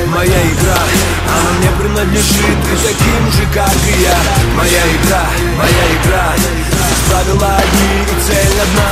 моя игра, она мне принадлежит, ты таким же, как и я. Моя игра, правила одни и цель одна.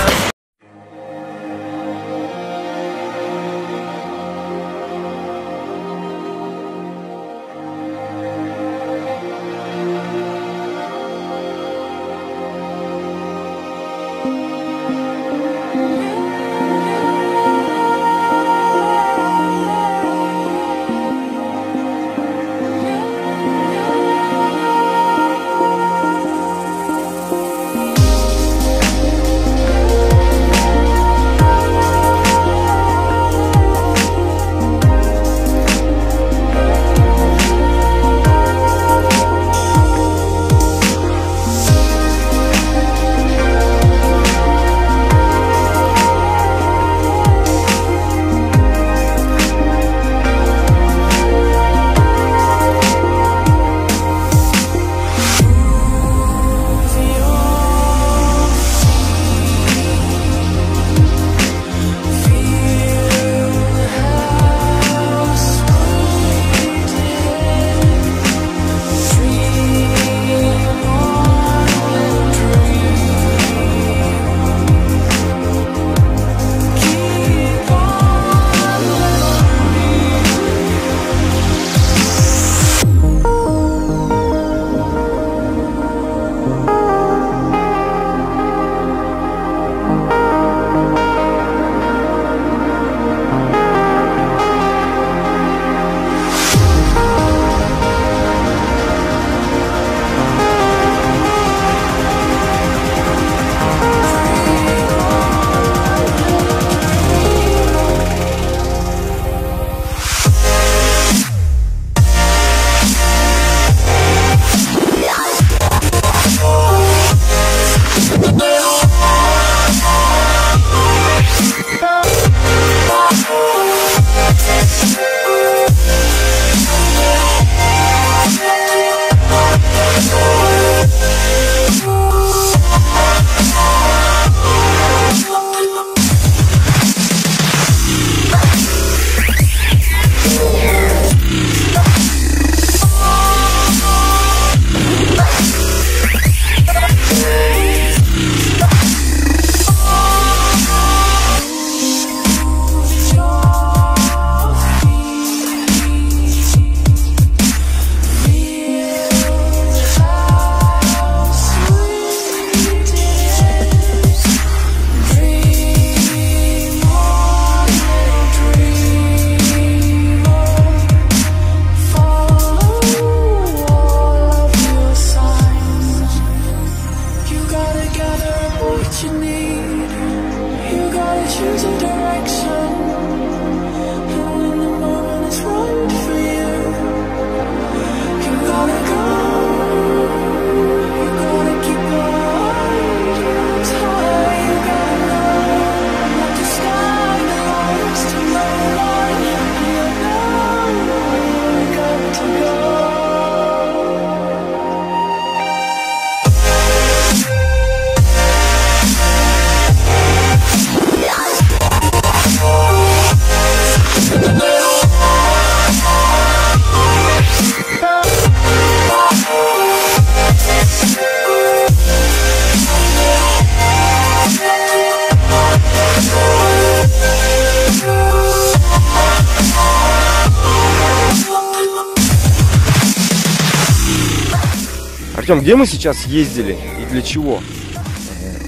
Артем, где мы сейчас ездили и для чего?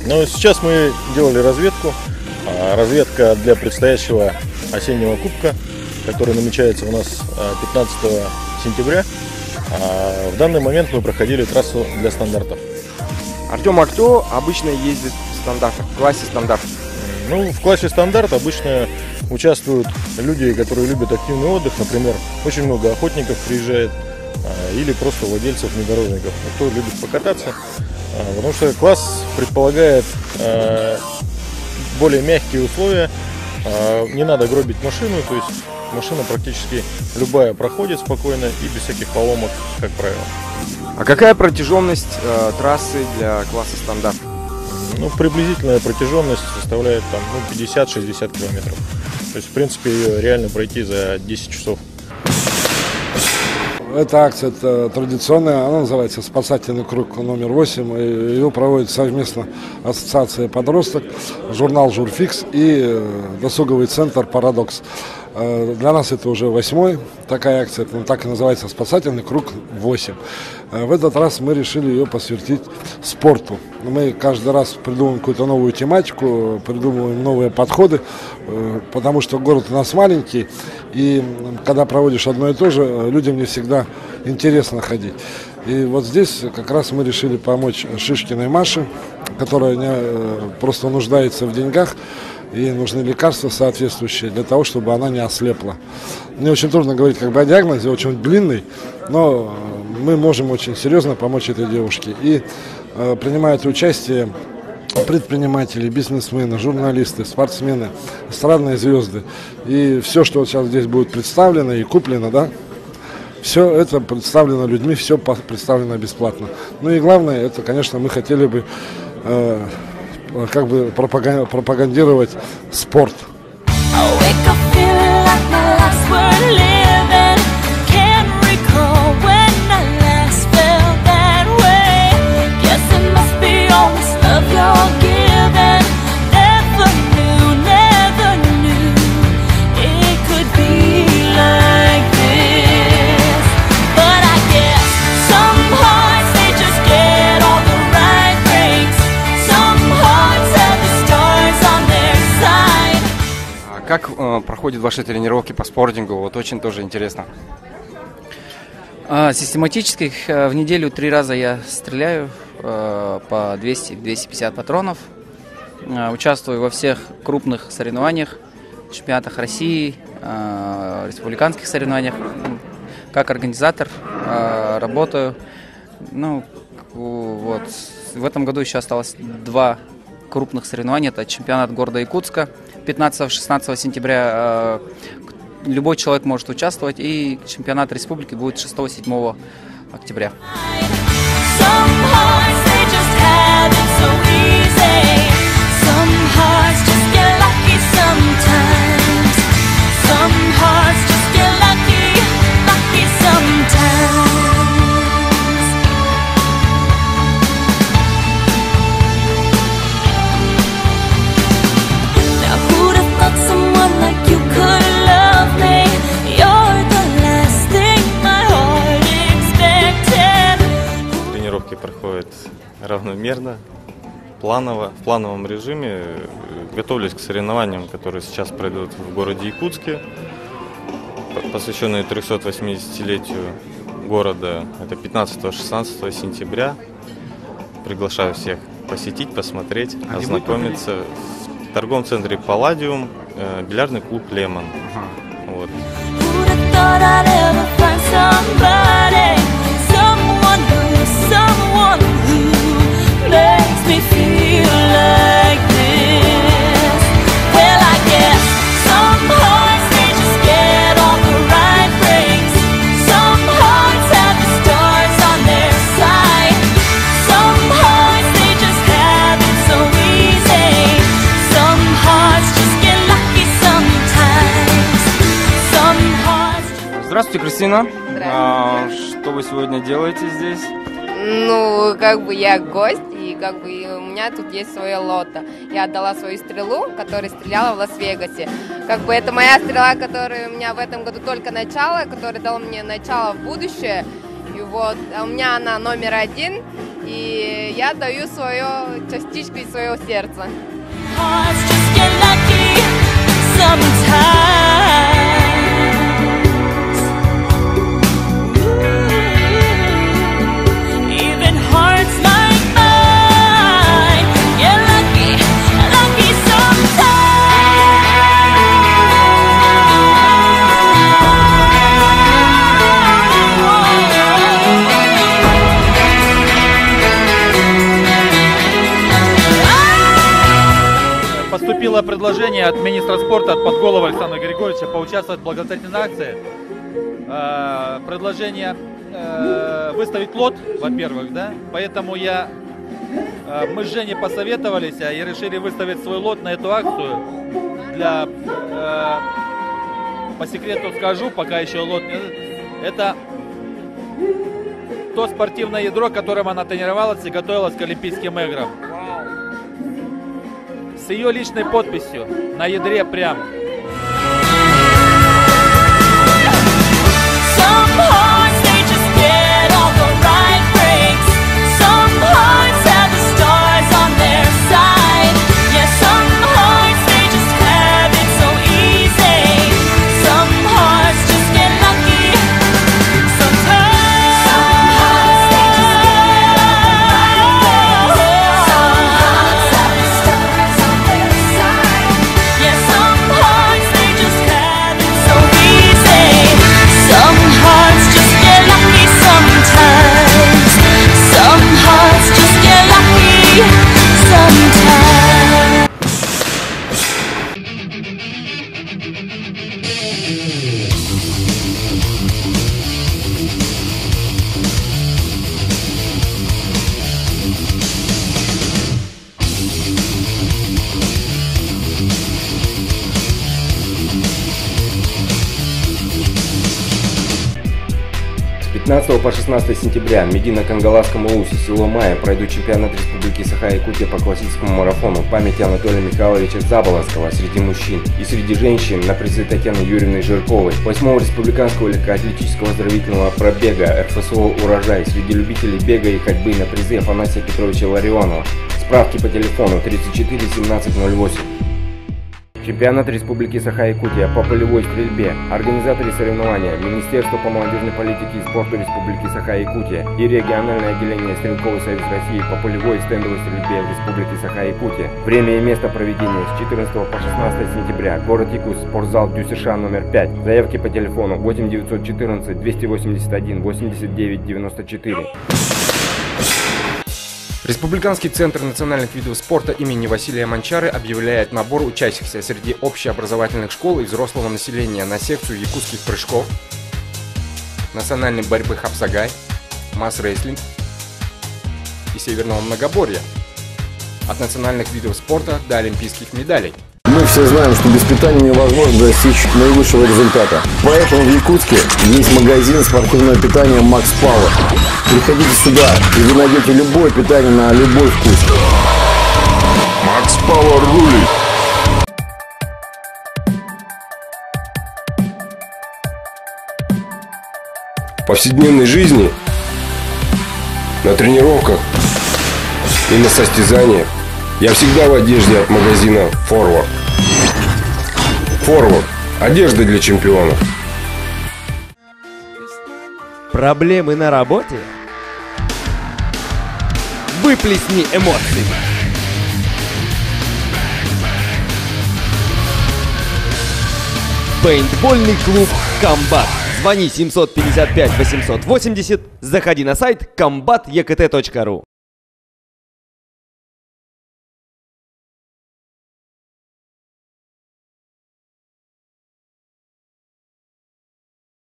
Ну, сейчас мы делали разведку. Разведка для предстоящего осеннего кубка, который намечается у нас 15 сентября. В данный момент мы проходили трассу для стандартов. Артем, а кто обычно ездит в стандартах, в классе стандарт? Ну, в классе стандарт обычно участвуют люди, которые любят активный отдых. Например, очень много охотников приезжает, или просто владельцев внедорожников, кто любит покататься. Потому что класс предполагает более мягкие условия. Не надо гробить машину, то есть машина практически любая проходит спокойно и без всяких поломок, как правило. А какая протяженность трассы для класса стандарт? Ну, приблизительная протяженность составляет там, 50-60 километров. То есть, в принципе, ее реально пройти за 10 часов. Эта акция традиционная, она называется «Спасательный круг номер 8». И ее проводит совместно Ассоциация «Подросток», журнал «Журфикс» и досуговый центр «Парадокс». Для нас это уже 8-й такая акция, так и называется «Спасательный круг 8». В этот раз мы решили ее посвятить спорту. Мы каждый раз придумываем какую-то новую тематику, придумываем новые подходы, потому что город у нас маленький, и когда проводишь одно и то же, людям не всегда интересно ходить. И вот здесь как раз мы решили помочь Шишкиной Маше, которая просто нуждается в деньгах, и нужны лекарства соответствующие для того, чтобы она не ослепла. Мне очень трудно говорить о диагнозе, очень длинный, но мы можем очень серьезно помочь этой девушке. И принимают участие предприниматели, бизнесмены, журналисты, спортсмены, эстрадные звезды. И все, что сейчас здесь будет представлено и куплено, да, все это представлено людьми, все представлено бесплатно. Ну и главное, это, конечно, мы хотели бы пропагандировать спорт. Как проходят ваши тренировки по спортингу? Вот очень тоже интересно. Систематически в неделю 3 раза я стреляю по 200-250 патронов. Участвую во всех крупных соревнованиях, чемпионатах России, республиканских соревнованиях. Как организатор работаю. Ну, вот. В этом году еще осталось 2 крупных соревнования. Это чемпионат города Якутска 15-16 сентября. Любой человек может участвовать. И чемпионат республики будет 6-7 октября. Проходит равномерно, планово, в плановом режиме. Готовлюсь к соревнованиям, которые сейчас пройдут в городе Якутске, посвященные 380-летию города. Это 15-16 сентября. Приглашаю всех посетить, посмотреть, ознакомиться. В торговом центре «Палладиум», бильярдный клуб «Лемон». Вот. Someone who makes me feel like this. Well, I guess some hearts they just get all the right breaks. Some hearts have the stars on their side. Some hearts they just have it so easy. Some hearts just get lucky sometimes. Some hearts. Здравствуйте, Кристина. Что вы сегодня делаете здесь? Ну, я гость, и у меня тут есть свое лото. Я отдала свою стрелу, которая стреляла в Лас-Вегасе. Это моя стрела, которая у меня в этом году только начало, которая дала мне начало в будущее. И вот, у меня она номер 1, и я даю свою частичку из своего сердца. Поступило предложение от министра спорта, от Подголова Александра Григорьевича поучаствовать в благотворительной акции. Предложение выставить лот, во-первых, да, поэтому мы с Женей посоветовались и решили выставить свой лот на эту акцию для по секрету скажу, пока еще лот не... Это то спортивное ядро, которым она тренировалась и готовилась к Олимпийским играм. С ее личной подписью на ядре прям. С 15 по 16 сентября в Медино-Кангаласском Улусе, село Майя, пройдут чемпионат Республики Саха-Якутия по классическому марафону в памяти Анатолия Михайловича Заболоцкого среди мужчин и среди женщин на призы Татьяны Юрьевны Жирковой, 8-го республиканского легкоатлетического оздоровительного пробега РФСО «Урожай» среди любителей бега и ходьбы на призы Афанасия Петровича Ларионова. Справки по телефону 34 17 08. Чемпионат Республики Саха-Якутия по полевой стрельбе. Организаторы соревнования – Министерство по молодежной политике и спорту Республики Саха-Якутия и региональное отделение Стрелковый союз России по полевой и стендовой стрельбе в Республике Саха-Якутия. Время и место проведения с 14 по 16 сентября. Город Якутск, спортзал ДЮСШ номер 5. Заявки по телефону 8 914 281 89 94. Республиканский центр национальных видов спорта имени Василия Манчары объявляет набор учащихся среди общеобразовательных школ и взрослого населения на секцию якутских прыжков, национальной борьбы хапсагай, масс-рейслинг и северного многоборья. От национальных видов спорта до олимпийских медалей. Мы все знаем, что без питания невозможно достичь наивысшего результата. Поэтому в Якутске есть магазин спортивного питания Max Power. Приходите сюда, и вы найдете любое питание на любой вкус. Max Power рулит! В повседневной жизни, на тренировках и на состязаниях я всегда в одежде от магазина Forward. Forward. Одежда для чемпионов. Проблемы на работе? Выплесни эмоции. Пейнтбольный клуб «Комбат». Звони 755 880, заходи на сайт combat.ekt.ru.